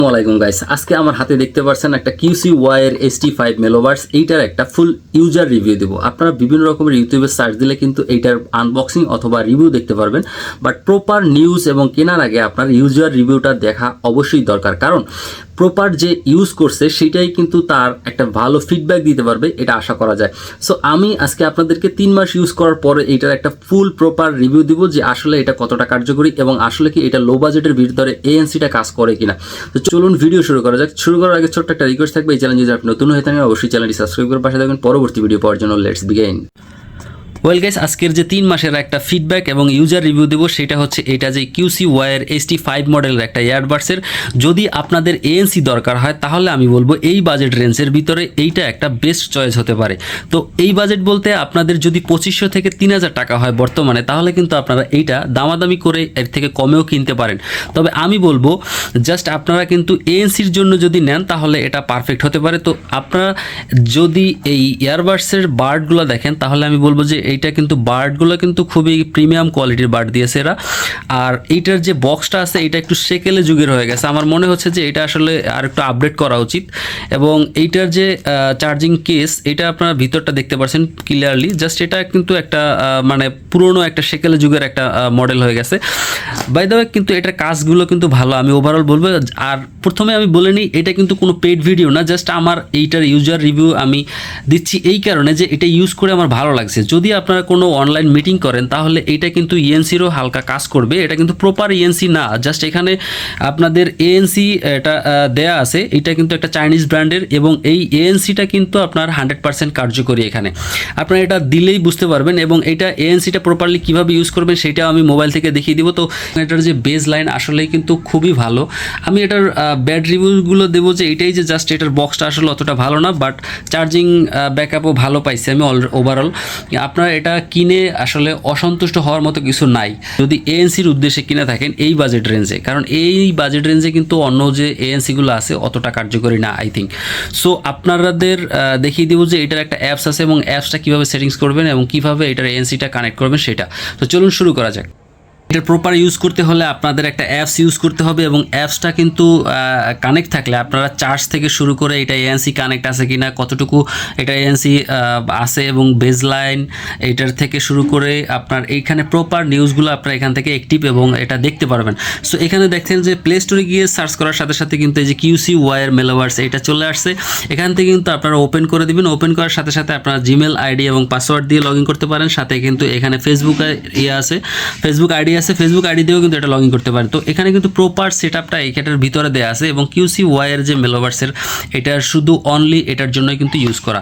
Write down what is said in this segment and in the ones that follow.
আসসালামাইকুম গাইস, আজকে আমার হাতে দেখতে পাচ্ছেন একটা QC-Y এর ST5 মেলোভার্স। এইটার একটা ফুল ইউজার রিভিউ দেবো। আপনারা বিভিন্ন রকমের ইউটিউবে সার্চ দিলে কিন্তু এইটার আনবক্সিং অথবা রিভিউ দেখতে পারবেন, বাট প্রপার নিউজ এবং কেনার আগে আপনার ইউজার রিভিউটা দেখা অবশ্যই দরকার, কারণ প্রপার যে ইউজ করছে সেটাই কিন্তু তার একটা ভালো ফিডব্যাক দিতে পারবে, এটা আশা করা যায়। সো আমি আজকে আপনাদেরকে 3 মাস ইউজ করার পরে এইটার একটা ফুল প্রপার রিভিউ দিব যে আসলে এটা কতটা কার্যকরী এবং আসলে কি এটা লো বাজেটের ভিতরে ANCটা কাজ করে কিনা। তো চলুন ভিডিও শুরু করা যাক। শুরু করার আগে ছোট্ট একটা রিকোয়েস্ট থাকবে, এই চ্যানেল যদি আপনি নতুন হয়ে থাকেন অবশ্যই চ্যানেলটি সাবস্ক্রাইব করে পাশে থাকবেন পরবর্তী ভিডিও পাওয়ার জন্য। Let's begin. ওয়েল গাইস, আজকের যে 3 মাসের একটা ফিডব্যাক এবং ইউজার রিভিউ দেবো সেটা হচ্ছে এটা যে QC-Y এর ST5 মডেলের একটা ইয়ারবাডসের। যদি আপনাদের ANC দরকার হয় তাহলে আমি বলবো এই বাজেট রেঞ্জের ভিতরে এইটা একটা বেস্ট চয়েস হতে পারে। তো এই বাজেট বলতে আপনাদের যদি 2500 থেকে 3000 টাকা হয় বর্তমানে, তাহলে কিন্তু আপনারা এইটা দামাদামি করে এর থেকে কমেও কিনতে পারেন। তবে আমি বলবো জাস্ট আপনারা কিন্তু ANCর জন্য যদি নেন তাহলে এটা পারফেক্ট হতে পারে। তো আপনারা যদি এই ইয়ারবাডসের বার্ডগুলো দেখেন তাহলে আমি বলবো যে এইটা কিন্তু বার্ডগুলো কিন্তু খুবই প্রিমিয়াম কোয়ালিটির বার্ড দিয়েছে এরা। আর এইটার যে বক্সটা আছে এটা একটু সেকেলে যুগের হয়ে গেছে, আমার মনে হচ্ছে যে এটা আসলে আর একটু আপডেট করা উচিত। এবং এইটার যে চার্জিং কেস, এটা আপনারা ভিতরটা দেখতে পাচ্ছেন ক্লিয়ারলি, জাস্ট এটা কিন্তু একটা মানে পুরনো একটা সেকেলে যুগের একটা মডেল হয়ে গেছে। বাই দ্য ওয়ে কিন্তু এটার কাজগুলো কিন্তু ভালো, আমি ওভারঅল বলবো। আর প্রথমে আমি বলে নিই এটা কিন্তু কোনো পেইড ভিডিও না, জাস্ট আমার এইটার ইউজার রিভিউ আমি দিচ্ছি এই কারণে যে এটা ইউজ করে আমার ভালো লাগছে। যদি আপনারা কোনো অনলাইন মিটিং করেন তাহলে এইটা কিন্তু ENCরও হালকা কাজ করবে। এটা কিন্তু প্রপার ENC না, জাস্ট এখানে আপনাদের ANC এটা দেয়া আছে। এটা কিন্তু একটা চাইনিজ ব্র্যান্ডের এবং এই ANCটা কিন্তু আপনার 100% কার্যকরী। এখানে আপনারা এটা দিলেই বুঝতে পারবেন। এবং এটা ANCটা প্রপারলি কীভাবে ইউজ করবেন সেটাও আমি মোবাইল থেকে দেখিয়ে দিব। তো এটার যে বেস লাইন আসলেই কিন্তু খুবই ভালো। আমি এটার ব্যাড রিভিউগুলো দেবো যে এটাই যে জাস্ট এটার বক্সটা আসলে অতটা ভালো না, বাট চার্জিং ব্যাকআপও ভালো পাইছি আমি ওভারঅল। আপনারা এটা কিনে আসলে অসন্তুষ্ট হওয়ার মতো কিছু নাই যদি ANCর উদ্দেশ্যে কিনে থাকেন এই বাজেট রেঞ্জে, কারণ এই বাজেট রেঞ্জে কিন্তু অন্য যে ANCগুলো আছে অতটা কার্যকরী না আই থিঙ্ক। সো আপনাদের দেখিয়ে দিব যে এটার একটা অ্যাপস আছে এবং অ্যাপসটা কীভাবে সেটিংস করবেন এবং কীভাবে এটার ANCটা কানেক্ট করবেন সেটা। তো চলুন শুরু করা যাক। এটা প্রপার ইউজ করতে হলে আপনাদের একটা অ্যাপস ইউজ করতে হবে এবং অ্যাপসটা কিন্তু কানেক্ট থাকলে আপনারা চার্জ থেকে শুরু করে এটা ANC কানেক্ট আছে কি না, কতটুকু এটা ANC আছে এবং বেজলাইন এটার থেকে শুরু করে আপনার এইখানে প্রপার নিউজগুলো আপনারা এখান থেকে অ্যাক্টিভ এবং এটা দেখতে পারবেন। সো এখানে দেখছেন যে প্লে স্টোরে গিয়ে সার্চ করার সাথে সাথে কিন্তু এই যে QC-Y এর মেলোভার্স এটা চলে আসছে। এখান থেকে কিন্তু আপনারা ওপেন করে দিবেন। ওপেন করার সাথে সাথে আপনারা জিমেল আইডি এবং পাসওয়ার্ড দিয়ে লগ ইন করতে পারেন। সাথে কিন্তু এখানে ফেসবুক আছে, ফেসবুক আইডি আছে, ফেসবুক আইডি দিয়েও কিন্তু এটা লগ ইন করতে পারেন। তো এখানে কিন্তু প্রপার সেট আপটা এইটার ভিতরে দেওয়া আছে এবং QC-Y এর যে মেলোভার্সের এটা শুধু অনলি এটার জন্যই কিন্তু ইউজ করা।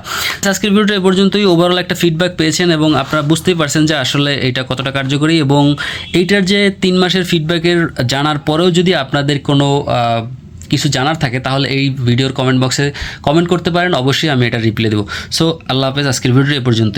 আজকের ভিডিওটা এ পর্যন্তই। ওভারঅল একটা ফিডব্যাক পেয়েছেন এবং আপনারা বুঝতেই পারছেন যে আসলে এটা কতটা কার্যকরী। এবং এইটার যে 3 মাসের ফিডব্যাকের জানার পরেও যদি আপনাদের কোনো কিছু জানার থাকে তাহলে এই ভিডিওর কমেন্ট বক্সে কমেন্ট করতে পারেন, অবশ্যই আমি এটা রিপ্লাই দেবো। সো আল্লাহ হাফেজ, আজকের ভিডিওটা এ পর্যন্ত।